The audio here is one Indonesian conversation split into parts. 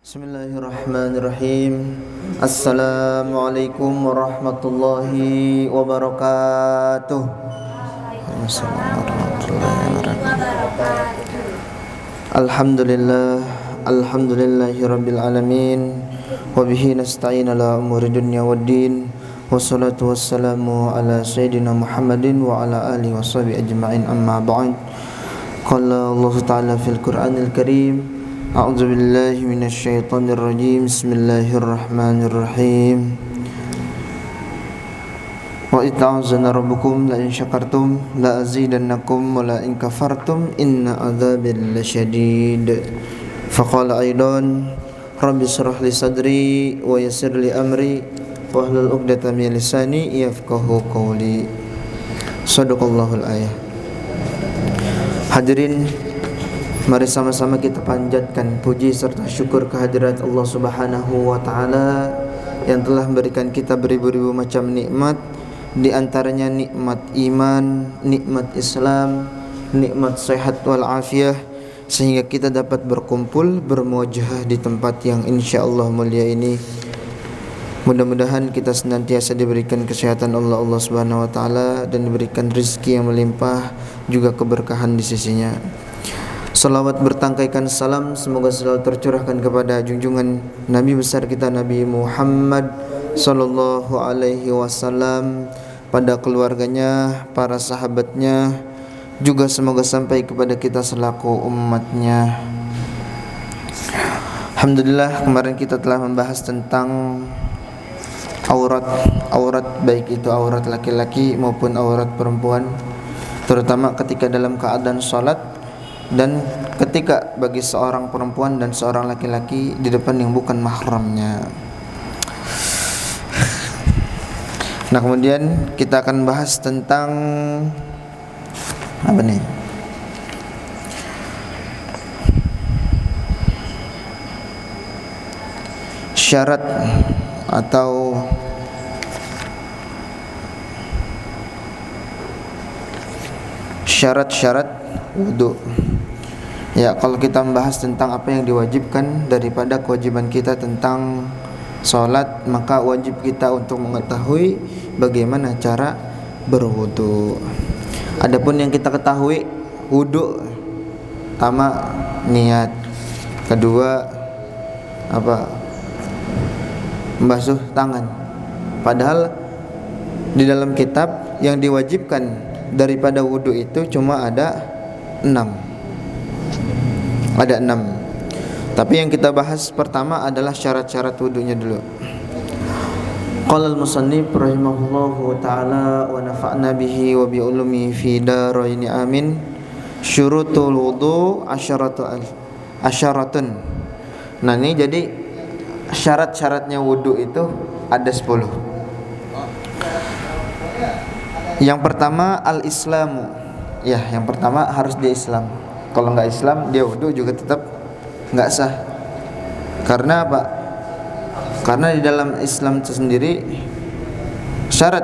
Bismillahirrahmanirrahim. Assalamualaikum warahmatullahi wabarakatuh. Alhamdulillah, alhamdulillahi rabbil alamin. Wa bihi nasta'in ala umuri dunya waddin. Wassalatu wassalamu ala sayyidina Muhammadin wa ala alihi washabihi ajma'in, amma ba'd. Qala Allah Ta'ala fil Qur'anil Karim: A'udzu billahi minasy syaithanir rajim. Bismillahirrahmanirrahim. Wa ta'azzana rabbukum la in syakartum la azidannakum wa la in kafartum inna adzabi lasyadid. Faqala aidan rabbi shrah li sadri wa yassir li amri wahlul 'uqdatam min lisani yafqahu qawli. Shadaqallahul ayah. Hadirin, mari sama-sama kita panjatkan puji serta syukur kehadirat Allah Subhanahu wa taala yang telah memberikan kita beribu-ribu macam nikmat, di antaranya nikmat iman, nikmat Islam, nikmat sehat wal afiah, sehingga kita dapat berkumpul bermuajahah di tempat yang insyaallah mulia ini. Mudah-mudahan kita senantiasa diberikan kesehatan Allah Subhanahu wa taala dan diberikan rezeki yang melimpah, juga keberkahan di sisinya. Salawat bertangkaikan salam semoga selalu tercurahkan kepada junjungan Nabi besar kita Nabi Muhammad sallallahu alaihi wasallam, pada keluarganya, para sahabatnya, juga semoga sampai kepada kita selaku umatnya. Alhamdulillah, kemarin kita telah membahas tentang aurat baik itu aurat laki-laki maupun aurat perempuan, terutama ketika dalam keadaan salat dan ketika bagi seorang perempuan dan seorang laki-laki di depan yang bukan mahramnya. Nah, kemudian kita akan bahas tentang apa nih? Syarat atau syarat-syarat wudu. Ya, kalau kita membahas tentang apa yang diwajibkan daripada kewajiban kita tentang salat, maka wajib kita untuk mengetahui bagaimana cara berwudu. Adapun yang kita ketahui, wudu pertama niat, kedua apa? Membasuh tangan. Padahal di dalam kitab yang diwajibkan daripada wudu itu cuma ada 6. Ada 6. Tapi yang kita bahas pertama adalah syarat-syarat wudunya dulu. Qala al-musannif rahimahullahu ta'ala wa nafa'na bihi wa bi ulumi fi daraini amin. Syurutul wudu asyaratun. Nah, ini jadi syarat-syaratnya wudu itu ada 10. Yang pertama al-islamu. Ya, yang pertama harus dia Islam. Kalau enggak Islam, dia wudu juga tetap enggak sah. Karena apa? Karena di dalam Islam itu sendiri syarat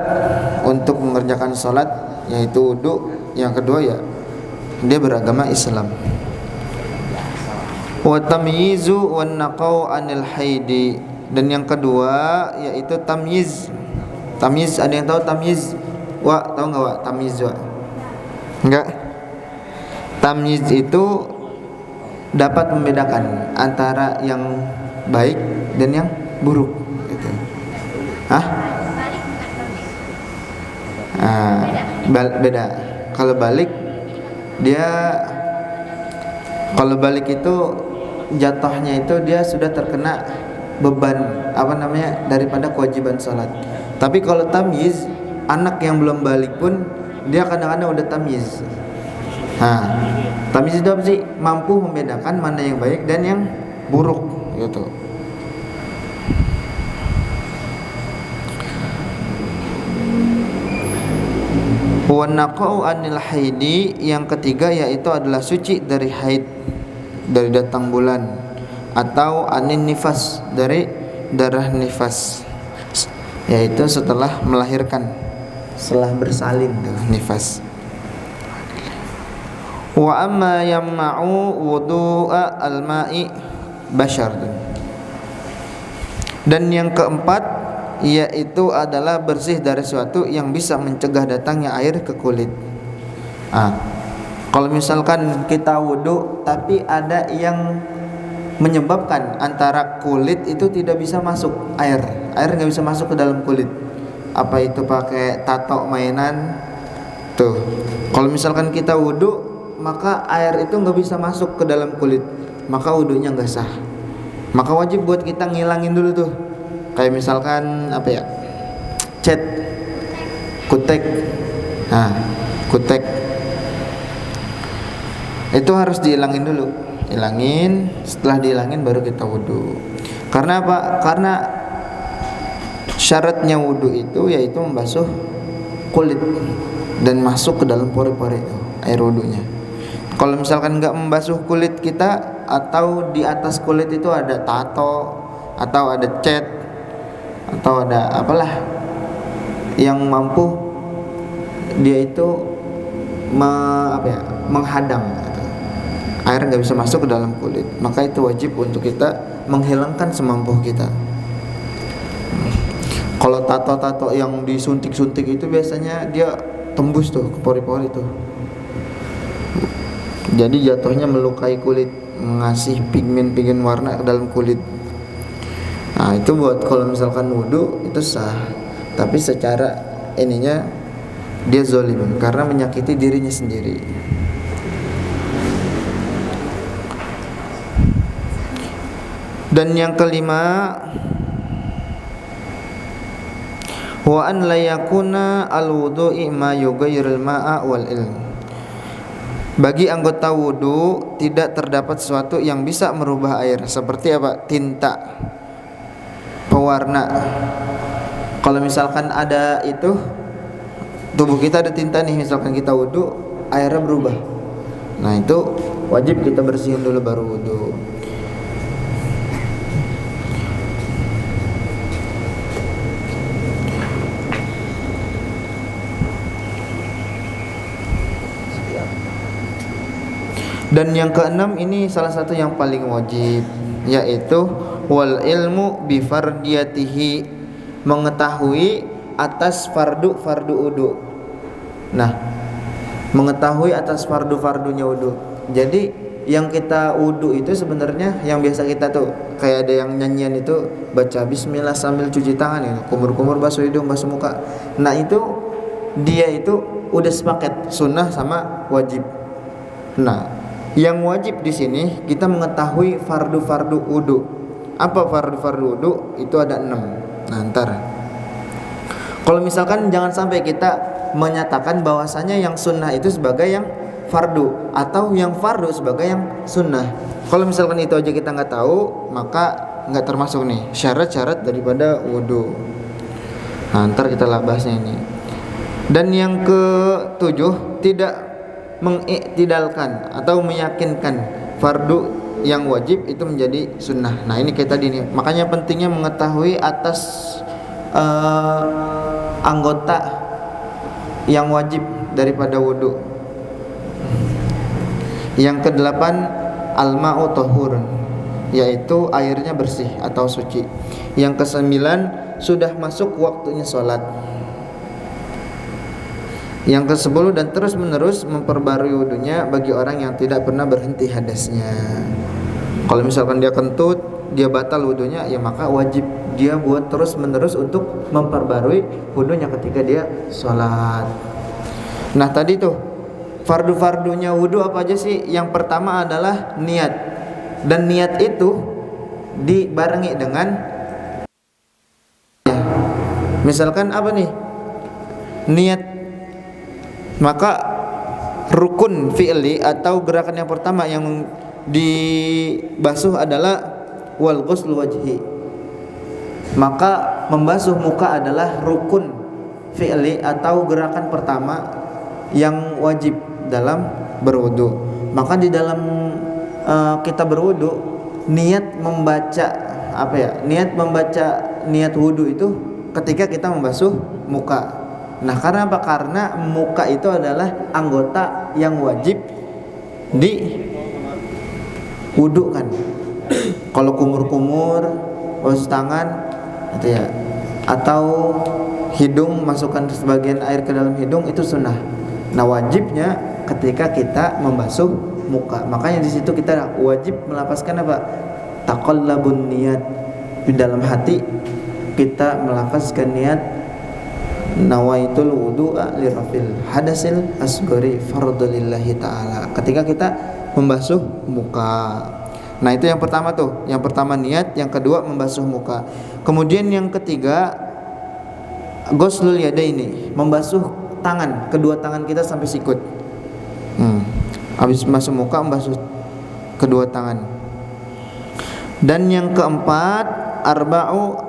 untuk mengerjakan salat yaitu wudu. Yang kedua ya dia beragama Islam. Wa tamyizu wan naqau anil haidi, dan yang kedua yaitu tamyiz. Tamyiz, ada yang tahu tamyiz? Wah, tahu enggak Wak tamyiz, Wak? Enggak. Tamyiz itu dapat membedakan antara yang baik dan yang buruk gitu. Hah? Beda. Kalau balik itu jatuhnya itu dia sudah terkena beban daripada kewajiban salat. Tapi kalau tamyiz, anak yang belum balik pun dia kadang-kadang udah tamyiz. Tamyiz itu apa sih? Mampu membedakan mana yang baik dan yang buruk gitu. Wa naqau anil haidi, yang ketiga yaitu adalah suci dari haid, dari datang bulan, atau anin nifas, dari darah nifas, yaitu setelah melahirkan, setelah bersalin nifas. Wa amma yamna'u wudu'a al-ma'i bashar. Dan yang keempat yaitu adalah bersih dari sesuatu yang bisa mencegah datangnya air ke kulit. Kalau misalkan kita wudhu tapi ada yang menyebabkan antara kulit itu tidak bisa masuk air nggak bisa masuk ke dalam kulit, apa itu pakai tato mainan tuh. Kalau misalkan kita wudhu maka air itu nggak bisa masuk ke dalam kulit, maka wudhunya nggak sah. Maka wajib buat kita ngilangin dulu tuh, kayak misalkan apa ya, cat, kutek, kutek itu harus dihilangin dulu, hilangin. Setelah dihilangin baru kita wudhu. Karena apa? Karena syaratnya wudhu itu yaitu membasuh kulit dan masuk ke dalam pori-pori itu air wudhunya. Kalau misalkan nggak membasuh kulit kita atau di atas kulit itu ada tato atau ada cat atau ada apalah yang mampu dia itu menghadang air nggak bisa masuk ke dalam kulit, maka itu wajib untuk kita menghilangkan semampu kita. Kalau tato-tato yang disuntik-suntik itu biasanya dia tembus tuh ke pori-pori tuh, jadi jatuhnya melukai kulit, mengasih pigmen warna ke dalam kulit. Itu buat kalau misalkan wudhu itu sah, tapi secara ininya dia zolim karena menyakiti dirinya sendiri. Dan yang kelima, wa an la yakuna al-wudu'i ma yughayyirul ma'a wal ilm. Bagi anggota wudu tidak terdapat sesuatu yang bisa merubah air. Seperti apa? Tinta, pewarna. Kalau misalkan ada itu, tubuh kita ada tinta nih, misalkan kita wudu, airnya berubah. Nah itu wajib kita bersihin dulu baru wudu. Dan yang keenam ini salah satu yang paling wajib, yaitu wal ilmu bi fardiyatihi, mengetahui atas fardu wudu. Nah, mengetahui atas fardunya wudu. Jadi yang kita wudu itu sebenarnya yang biasa kita tuh kayak ada yang nyanyian itu baca bismillah sambil cuci tangan ya, kumur-kumur basuh hidung, basuh muka. Nah, itu dia itu udah sepaket sunnah sama wajib. Nah, yang wajib di sini kita mengetahui fardu wudu. Apa fardu wudu? Itu ada 6. Nah, ntar kalau misalkan jangan sampai kita menyatakan bahwasanya yang sunnah itu sebagai yang fardu atau yang fardu sebagai yang sunnah. Kalau misalkan itu aja kita nggak tahu, maka nggak termasuk nih syarat-syarat daripada wudu. Nah, ntar kita bahasnya ini. Dan yang ke-7, tidak mengiktidalkan atau meyakinkan fardu yang wajib itu menjadi sunnah. Nah ini kayak tadi nih, makanya pentingnya mengetahui atas anggota yang wajib daripada wudu. Yang ke-8 al-ma'u tahurun, yaitu airnya bersih atau suci. Yang ke-9 sudah masuk waktunya sholat. Yang ke-10 dan terus menerus memperbarui wudunya bagi orang yang tidak pernah berhenti hadasnya. Kalau misalkan dia kentut, dia batal wudunya, ya maka wajib dia buat terus menerus untuk memperbarui wudunya ketika dia sholat. Nah tadi tuh fardu-fardunya wudu apa aja sih? Yang pertama adalah niat, dan niat itu dibarengi dengan misalkan apa nih? Niat, maka rukun fi'li atau gerakan yang pertama yang dibasuh adalah wal ghusl wajhi. Maka membasuh muka adalah rukun fi'li atau gerakan pertama yang wajib dalam berwudu. Maka di dalam kita berwudu, niat membaca niat wudu itu ketika kita membasuh muka. Nah, karena apa? Karena muka itu adalah anggota yang wajib diwudukan. Kalau kumur-kumur basuh tangan itu ya, atau hidung masukkan sebagian air ke dalam hidung itu sunnah. Nah wajibnya ketika kita membasuh muka, makanya di situ kita wajib melafazkan apa? Taqallabun niat, di dalam hati kita melafazkan niat nawaitul wudu'a lirafil hadasil asghari fardhulillahi ta'ala ketika kita membasuh muka. Nah itu yang pertama tuh, yang pertama niat, yang kedua membasuh muka. Kemudian yang ketiga ghuslul yadaini, membasuh tangan, kedua tangan kita sampai sikut. Habis membasuh muka membasuh kedua tangan. Dan yang keempat arba'u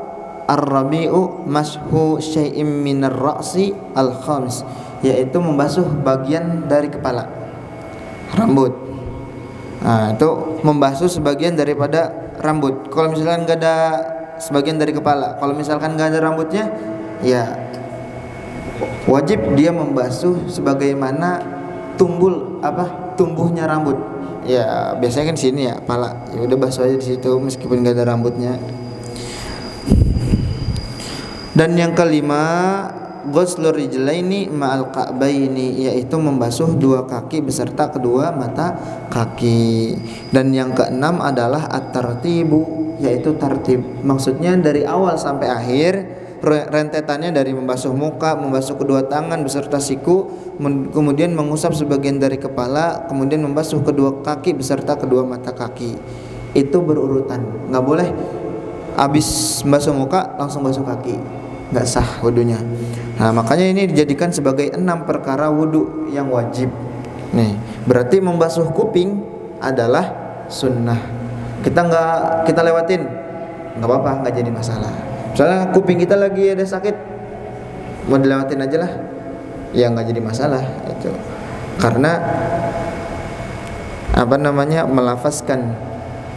ar-rabi'u mashu syai'im minar ra'si al-khams, yaitu membasuh bagian dari kepala, rambut. Nah, itu membasuh sebagian daripada rambut. Kalau misalkan enggak ada sebagian dari kepala, kalau misalkan enggak ada rambutnya, ya wajib dia membasuh sebagaimana tumbuhnya rambut. Ya, biasanya kan sini ya, kepala. Ya udah basuh aja di situ meskipun enggak ada rambutnya. Dan yang kelima ghuslur rijlaini ma'al ka'baini, yaitu membasuh dua kaki beserta kedua mata kaki. Dan yang keenam adalah at-tartibu, yaitu tartib, maksudnya dari awal sampai akhir rentetannya, dari membasuh muka, membasuh kedua tangan beserta siku, kemudian mengusap sebagian dari kepala, kemudian membasuh kedua kaki beserta kedua mata kaki. Itu berurutan, nggak boleh habis basuh muka langsung basuh kaki, nggak sah wudunya. Nah makanya ini dijadikan sebagai 6 perkara wudu yang wajib. Nih berarti membasuh kuping adalah sunnah. Kita lewatin nggak apa-apa, nggak jadi masalah. Misalnya kuping kita lagi ada sakit, mau dilewatin aja lah, ya nggak jadi masalah itu. Karena melafazkan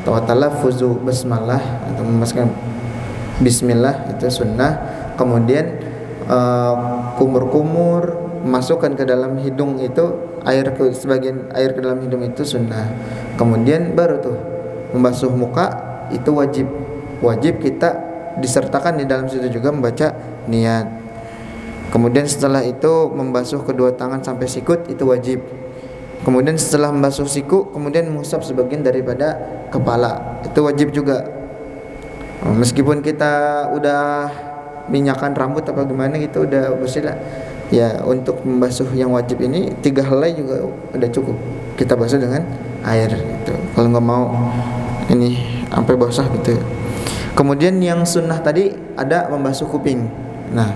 atau talaffuzu basmalah atau melafazkan bismillah itu sunnah. Kemudian kumur-kumur masukkan ke dalam hidung itu sebagian air ke dalam hidung itu sunnah. Kemudian baru tuh membasuh muka itu wajib kita disertakan di dalam situ juga membaca niat. Kemudian setelah itu membasuh kedua tangan sampai sikut itu wajib. Kemudian setelah membasuh siku kemudian mengusap sebagian daripada kepala itu wajib juga. Meskipun kita udah minyakan rambut apa gimana gitu udah bersih lah. Ya untuk membasuh yang wajib ini 3 helai juga udah cukup. Kita basuh dengan air gitu. Kalau nggak mau ini sampai basah gitu. Kemudian yang sunnah tadi ada membasuh kuping. Nah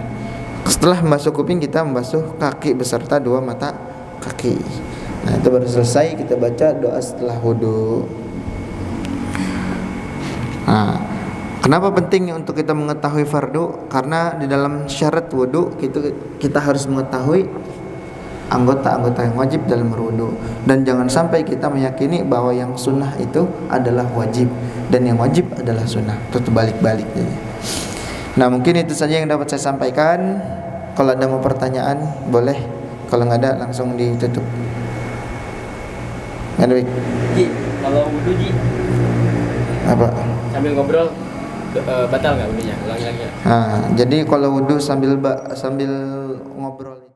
setelah membasuh kuping kita membasuh kaki beserta 2 mata kaki. Nah itu baru selesai kita baca doa setelah wudu. Nah kenapa penting untuk kita mengetahui fardu? Karena di dalam syarat wudu kita harus mengetahui anggota-anggota yang wajib dalam berwudu. Dan jangan sampai kita meyakini bahwa yang sunnah itu adalah wajib dan yang wajib adalah sunnah. Itu balik-balik. Nah mungkin itu saja yang dapat saya sampaikan. Kalau ada mau pertanyaan boleh. Kalau nggak ada langsung ditutup. Nggak Ji, kalau wudu Ji apa? sambil ngobrol batal nggak wudunya? Ulangi lagi ya. Nah, jadi kalau wudu sambil ngobrol